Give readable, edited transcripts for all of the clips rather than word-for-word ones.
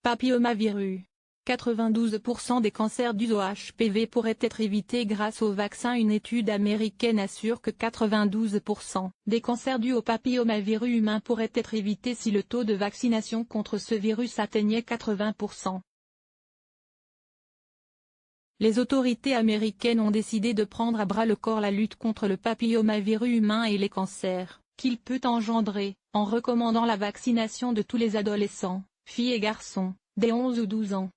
Papillomavirus. 92% des cancers dus au HPV pourraient être évités grâce au vaccin. Une étude américaine assure que 92% des cancers dus au papillomavirus humain pourraient être évités si le taux de vaccination contre ce virus atteignait 80%. Les autorités américaines ont décidé de prendre à bras-le-corps la lutte contre le papillomavirus humain et les cancers qu'il peut engendrer, en recommandant la vaccination de tous les adolescents, filles et garçons, dès 11 ou 12 ans.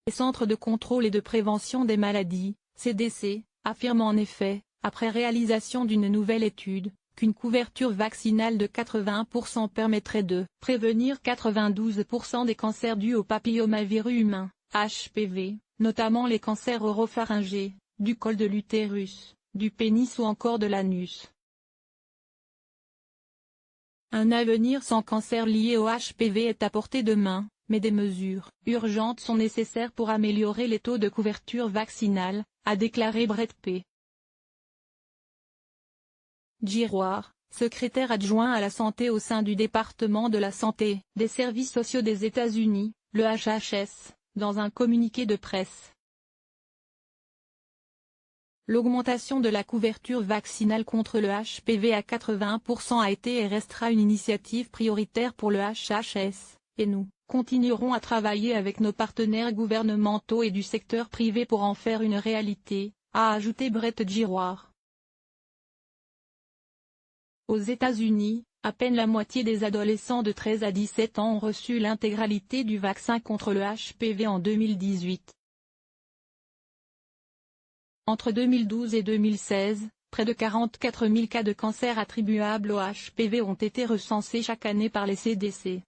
Les Centres de contrôle et de prévention des maladies, CDC, affirment en effet, après réalisation d'une nouvelle étude, qu'une couverture vaccinale de 80% permettrait de prévenir 92% des cancers dus au papillomavirus humain, HPV, notamment les cancers oropharyngés, du col de l'utérus, du pénis ou encore de l'anus. Un avenir sans cancer lié au HPV est à portée de main, mais des mesures urgentes sont nécessaires pour améliorer les taux de couverture vaccinale, a déclaré Brett P. Giroir, secrétaire adjoint à la santé au sein du département de la santé des services sociaux des États-Unis, le HHS, dans un communiqué de presse. L'augmentation de la couverture vaccinale contre le HPV à 80% a été et restera une initiative prioritaire pour le HHS, et nous continuerons à travailler avec nos partenaires gouvernementaux et du secteur privé pour en faire une réalité, a ajouté Brett Giroir. Aux États-Unis, à peine la moitié des adolescents de 13 à 17 ans ont reçu l'intégralité du vaccin contre le HPV en 2018. Entre 2012 et 2016, près de 44 000 cas de cancer attribuables au HPV ont été recensés chaque année par les CDC.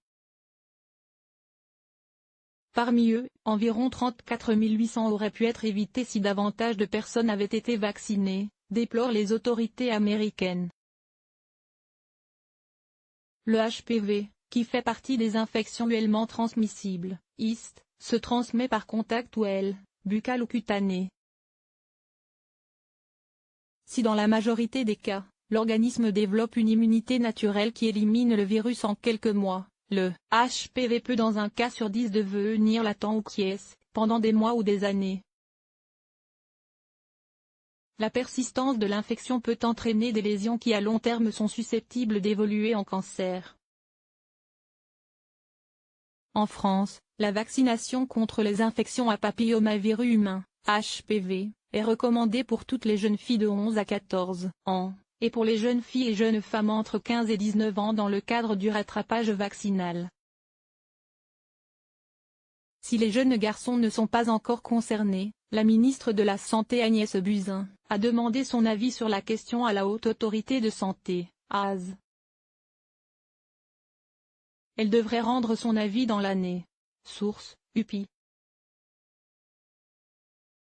Parmi eux, environ 34 800 auraient pu être évités si davantage de personnes avaient été vaccinées, déplorent les autorités américaines. Le HPV, qui fait partie des infections sexuellement transmissibles, IST, se transmet par contact ou buccal ou cutané. Si dans la majorité des cas, l'organisme développe une immunité naturelle qui élimine le virus en quelques mois, le HPV peut dans un cas sur 10 devenir latent ou quiesce, pendant des mois ou des années. La persistance de l'infection peut entraîner des lésions qui à long terme sont susceptibles d'évoluer en cancer. En France, la vaccination contre les infections à papillomavirus humain, HPV, est recommandée pour toutes les jeunes filles de 11 à 14 ans, et pour les jeunes filles et jeunes femmes entre 15 et 19 ans dans le cadre du rattrapage vaccinal. Si les jeunes garçons ne sont pas encore concernés, la ministre de la Santé Agnès Buzyn a demandé son avis sur la question à la Haute Autorité de Santé, HAS. Elle devrait rendre son avis dans l'année. Source, UPI.